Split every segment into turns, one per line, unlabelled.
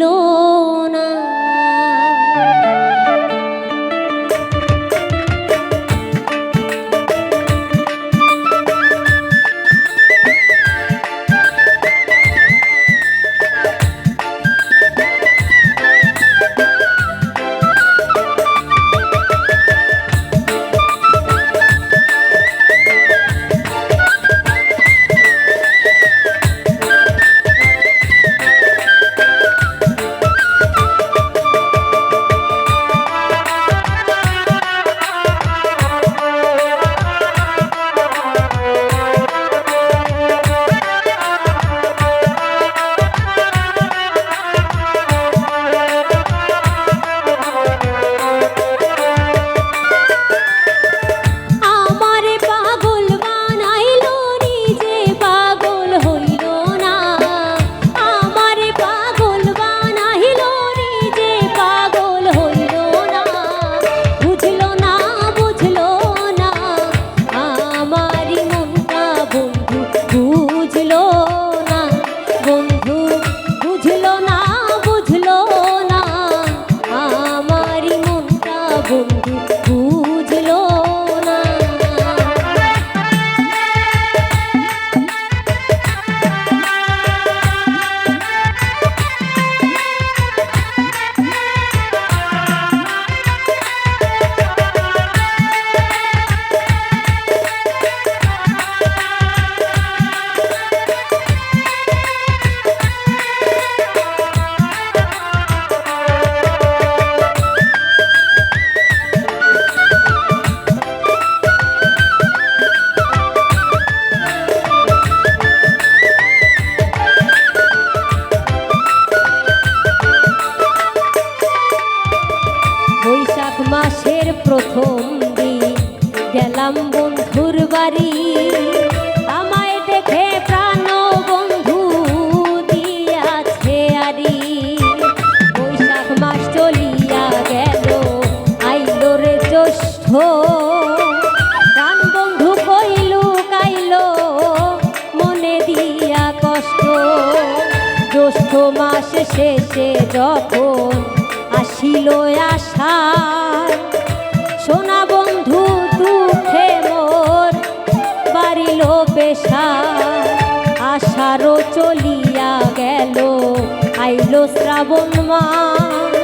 না। মাসের প্রথম দিন গেলাম বন্ধুর বাড়ি, আমায় দেখে প্রাণ বন্ধু দিয়াছে আরি। বৈশাখ মাস চলিয়া গেল, আইলো রে জ্যৈষ্ঠ, প্রাণ বন্ধু কইলু কাইলো মনে দিয়া কষ্ট। জ্যৈষ্ঠ মাস শেষে যখন আসিল আশায়, সোনা বন্ধু দুঃখে মোর বাড়িল পেশায়। আষাঢ় চলিয়া গেল, আইলো শ্রাবণ মাস,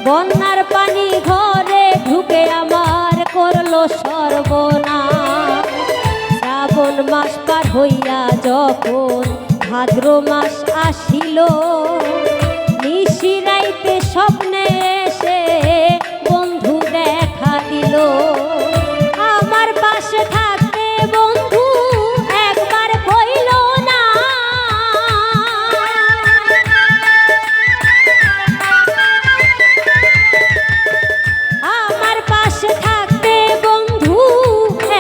বন্যার পানি ঘরে ঢুকে আমার করলো সর্বনাশ। শ্রাবণ মাস পার হইয়া যখন ভাদ্র মাস আসিল, নিশিরাইতে স্বপ্নে এসে বন্ধু দেখা দিল। আমার পাশে থাকতে বন্ধু একবার কইল না, আমার পাশে থাকতে বন্ধু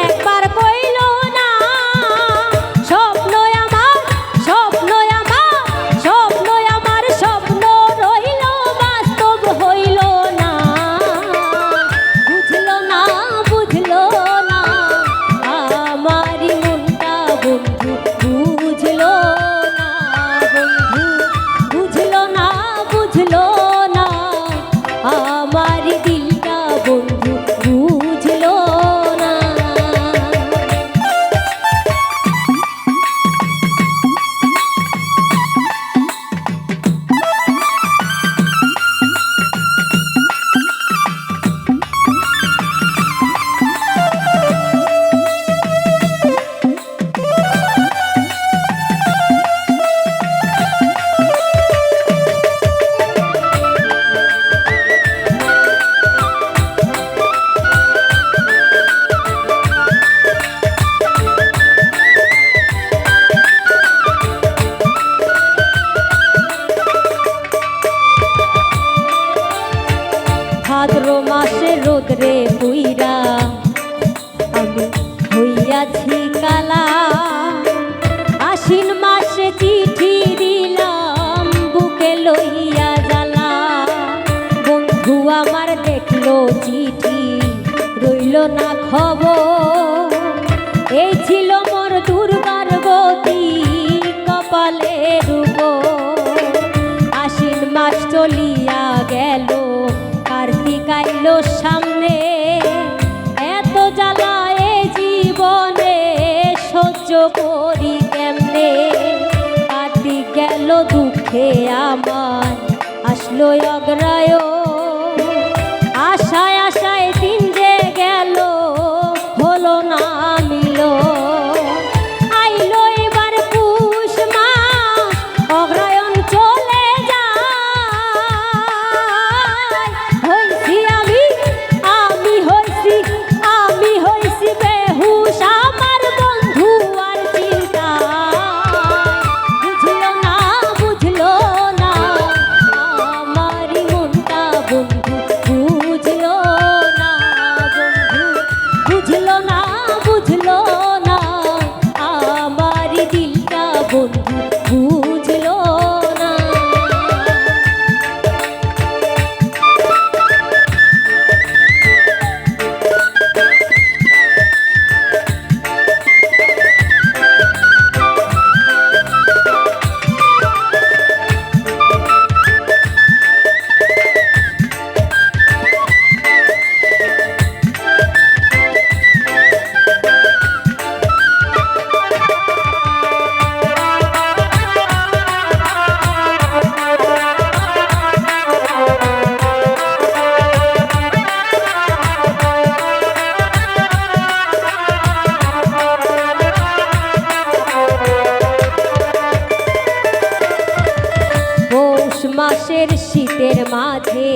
একবার কইল না। স্বপ্ন আমার স্বপ্ন আমার স্বপ্ন আমার স্বপ্ন রইল, বাস্তব হইল না। বুঝলো না বুঝলো না আমারি মনটা বন্ধু, বুঝলো না বন্ধু, বুঝলো না বুঝলো না আমারি দিলটা বন্ধু, বুঝলো না। ভাদ্র মাসে রোদরে পুইরা আমি হইয়াছি কালা, আশ্বিন মাসে চিঠি দিলাম বুকে লইয়া জ্বালা। বন্ধু আমার দেখলো চিঠি, রইল না খবর, এই ছিল মোর দুর্বার গতি কপালের উপর। আশ্বিন মাস আইলো সামনে, এত জ্বালায় জীবনে সহ্য করি কেমনে। কাটি গেল দুঃখে আমার আসলো অগ্রায়, আশায় আশায় দিন যে গেল হলো না মিল। আইলো এবার পুষ মাস অগ্রায়ণ চলে যায়, হইছি আমি হইছি বেহুশ আমার বন্ধু আর চিন্তা। বুঝলো না আমারই মনটা বন্ধু, বুঝলো না আমারই দিলটা বন্ধু, বুঝলো না। মাসের শীতের মাঝে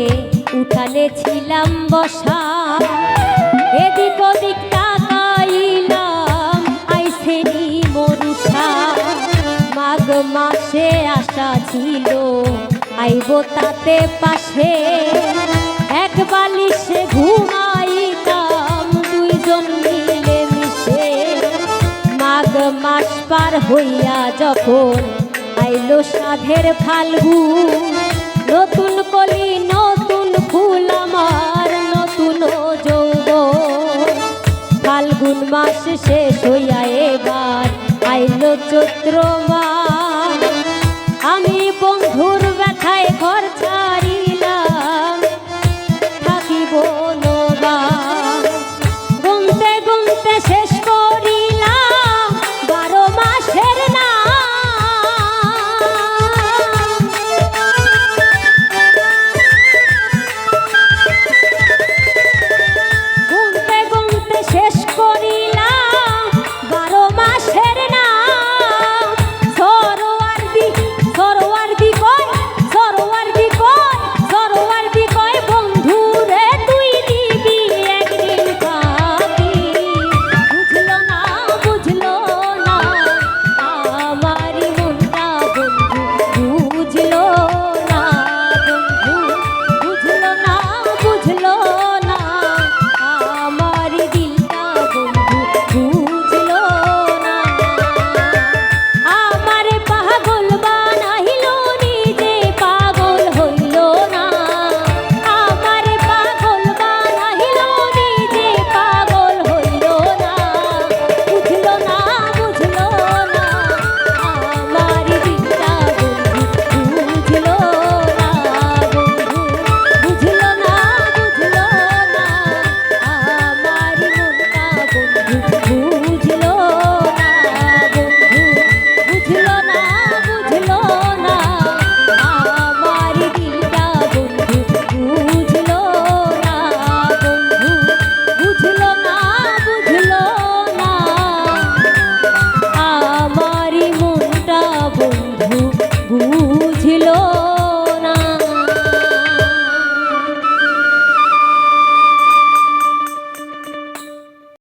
উঠানে ছিলাম বসা, এদিক ওদিক তাকাইলাম আইসেনি মরুষা। মাঘ মাসে আশা ছিল আইব তাতে পাশে, এক বালিশে ঘুমাইতাম দুইজন মিলে মিশে। মাঘ মাস পার হইয়া যখন আইলো সাধের ফাল্গুন, নতুন কলি নতুন ফুল আমার নতুন যৌবন। ফাল্গুন মাস শেষ হইয়া এবার আইলো চৈত্র মাস।